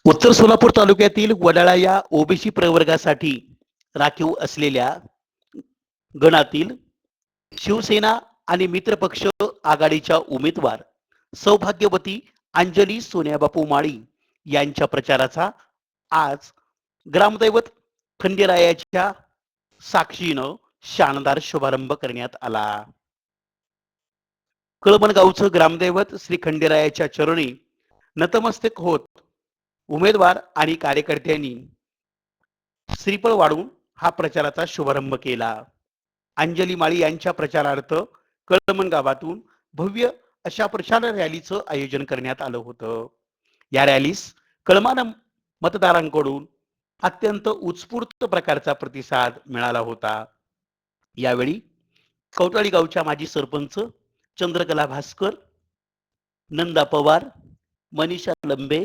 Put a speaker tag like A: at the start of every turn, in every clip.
A: उत्तर सोलापूर तालुक्यातील वडाळा या ओबीसी प्रवर्गासाठी राखीव असलेल्या गणातील शिवसेना आणि मित्रपक्ष आघाडीच्या उमेदवार सौभाग्यवती अंजली सोन्याबापू माळी यांच्या प्रचाराचा आज ग्रामदैवत खंडेरायाच्या साक्षीनं शानदार शुभारंभ करण्यात आला। कळमणगावचं ग्रामदैवत श्री खंडेरायाच्या चरणी नतमस्तक होत उमेदवार आणि कार्यकर्त्यांनी श्रीफळ वाढून हा प्रचाराचा शुभारंभ केला। अंजली माळी यांच्या प्रचारार्थ कळमणगावातून भव्य अशा प्रचार रॅलीचं आयोजन करण्यात आलं होतं। या रॅलीस कळमान मतदारांकडून अत्यंत उत्स्फूर्त प्रकारचा प्रतिसाद मिळाला होता। यावेळी कवटाळी गावच्या माजी सरपंच चंद्रकला भास्कर, नंदा पवार, मनीषा लंबे,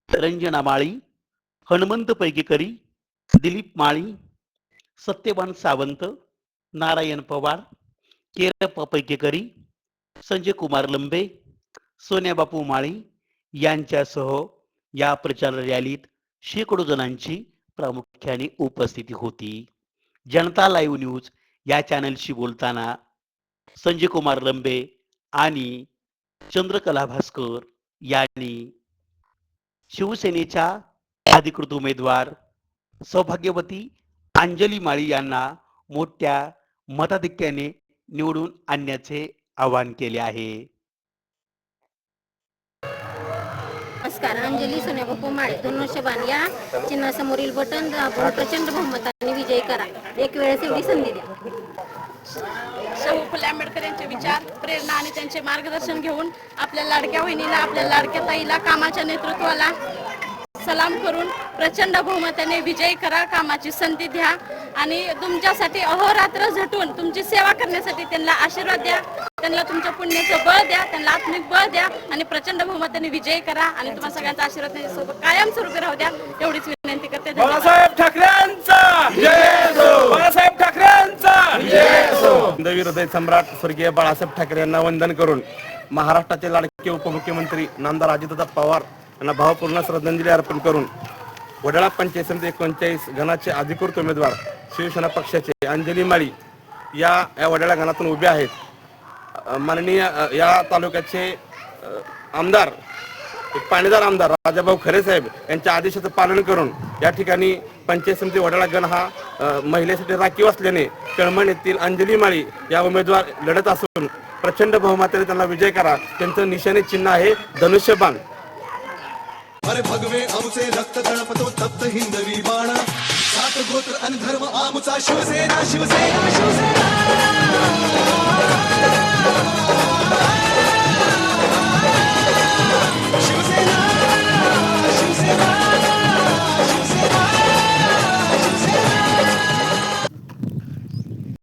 A: रंजना माळी, हनुमंत पैकेकरी, दिलीप माळी, सत्यवान सावंत, नारायण पवार, केरप्पा पैकेकरी, संजय कुमार लंबे, सोन्याबापू माळी यांच्यासह या प्रचार रॅलीत शेकडो जणांची प्रामुख्याने उपस्थिती होती। जनता लाईव्ह न्यूज या चॅनलशी बोलताना संजय कुमार लंबे आणि चंद्रकला भास्कर यांनी शिवसेनेच्या अधिकृत उमेदवार सौभाग्यवती अंजली माळी यांना मोठ्या मताधिक्याने निवडून आणण्याचे आवाहन केले आहे।
B: नमस्कार, अंजली सोन्याबापू माळी 2 वर्ष बाण या चिन्हासमोरील बटन दाबून प्रचंड बहुमताने विजयी करा। एक वेळेस एवढी संधी द्या।
C: शाहू फुले आंबेडकर यांचे विचार, प्रेरणा आणि त्यांचे मार्गदर्शन घेऊन आपल्या लाडक्या बहिणीला, आपल्या लाडक्या ताईला, कामाच्या नेतृत्वाला सलाम करून प्रचंड बहुमताने विजयी करा। कामाची संधी द्या आणि तुमच्यासाठी अहोरात्र झटून तुमची सेवा करण्यासाठी त्यांना आशीर्वाद द्या। त्यांना तुमच्या पुण्याचं बळ द्या, त्यांना आत्मिक बळ द्या आणि प्रचंड बहुमताने विजयी करा आणि तुम्हा सगळ्यांचा आशीर्वाद त्यांच्यासोबत कायमस्वरूपी राहू द्या एवढीच विनंती करते।
D: बाळासाहेब ठाकरेंचा जय असो, बाळासाहेब ठाकरेंचा जय असो। हिंदवी हृदय सम्राट स्वर्गीय बाळासाहेब ठाकरे यांना वंदन करून महाराष्ट्राचे लाडके उपमुख्यमंत्री नामदार अजितदादा पवार यांना भावपूर्ण श्रद्धांजली अर्पण करून वडाळा पंचायत समिती 39 गणाचे अधिकृत उमेदवार शिवसेना पक्षाचे अंजली माळी या वडाळा गणातून उभे आहेत। माननीय या तालुक्याचे आमदार पाणीदार आमदार राजाभाऊ खरे साहेब यांच्या आदेशाचं पालन करून या ठिकाणी पंचायत समिती वडाळा गण हा महिलेसाठी राखीव असल्याने कळमण येथील अंजली माळी या उमेदवार लढत असून प्रचंड बहुमताने त्यांना विजय करा। त्यांचं निशाणे चिन्ह आहे धनुष्यबाण।
E: अरे भगवे आमुचे रक्त गणपतो तप्त हिंदवी बाणा, सात गोत्र आणि धर्म आमुचा शिवसेना शिवसेना शिवसेना।